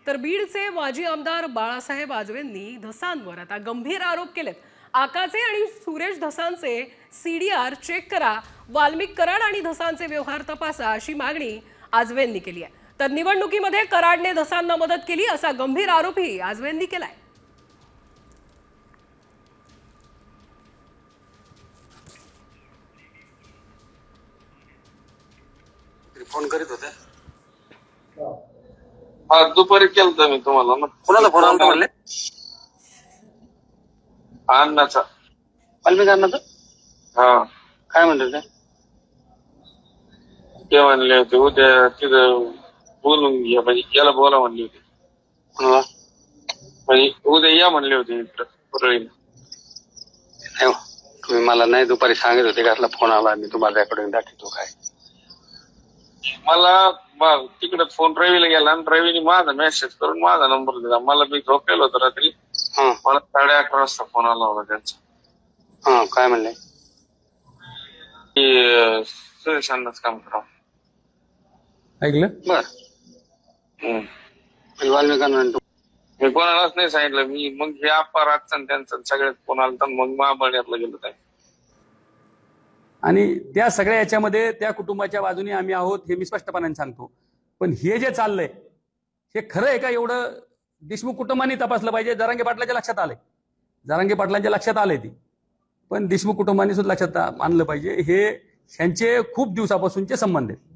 तर बीडचे माजी आमदार बाळासाहेब आजवेंनी धसांवर आता गंभीर आरोप केलेत। आकाचे आणि सुरेश धसांचे सीडीआर चेक करा, वाल्मिक कराड आणि धसांचे व्यवहार तपासा अशी मागणी आजवेंनी केली आहे। तर निवडणुकीमध्ये कराडने धसांना मदत केली असा गंभीर आरोपही आजवेंनी केलाय। फोन करीत होते। हा दुपारी केलता मी तुम्हाला। मग कोणाला फोन आला म्हणले? अण्णाचा। वाल्मिक अण्णाचा? हा काय म्हणले ते म्हणले होते उद्या तिथं बोलून घ्या, म्हणजे याला बोला म्हणले होते। कोणाला? म्हणजे उद्या या म्हणले होते परळीला। नाही, तुम्ही मला नाही दुपारी सांगत होते का आपला फोन आला, मी तुम्हाला रेकॉर्डिंग दाखवतो काय? मला तिकडे फोन रवीला गेला आणि रवीने माझा मेसेज करून माझा नंबर दिला। मला मी झोपेल होतो रात्री, मला 11:30 वाजता फोन आला होता त्यांचा। हा काय म्हणले? की सुरेश अण्णाच काम करा। ऐकलं? बर वाल्मिक अण्णा मी कोणालाच नाही सांगितलं। मी मग हे अपराधचा त्यांचा सगळ्यात फोन आला तर मग महाबळेश्वरला गेलो काय। आणि त्या सगळ्या याच्यामध्ये त्या कुटुंबाच्या बाजूने आम्ही आहोत हे मी स्पष्टपणाने सांगतो। पण हे जे चाललंय हे खरं आहे का एवढं देशमुख कुटुंबांनी तपासलं पाहिजे। जरांगे पाटलाच्या लक्षात आलंय, जरांगे पाटलांच्या लक्षात आलंय ती, पण देशमुख कुटुंबांनी सुद्धा लक्षात आणलं पाहिजे। हे ह्यांचे खूप दिवसापासूनचे संबंध आहेत।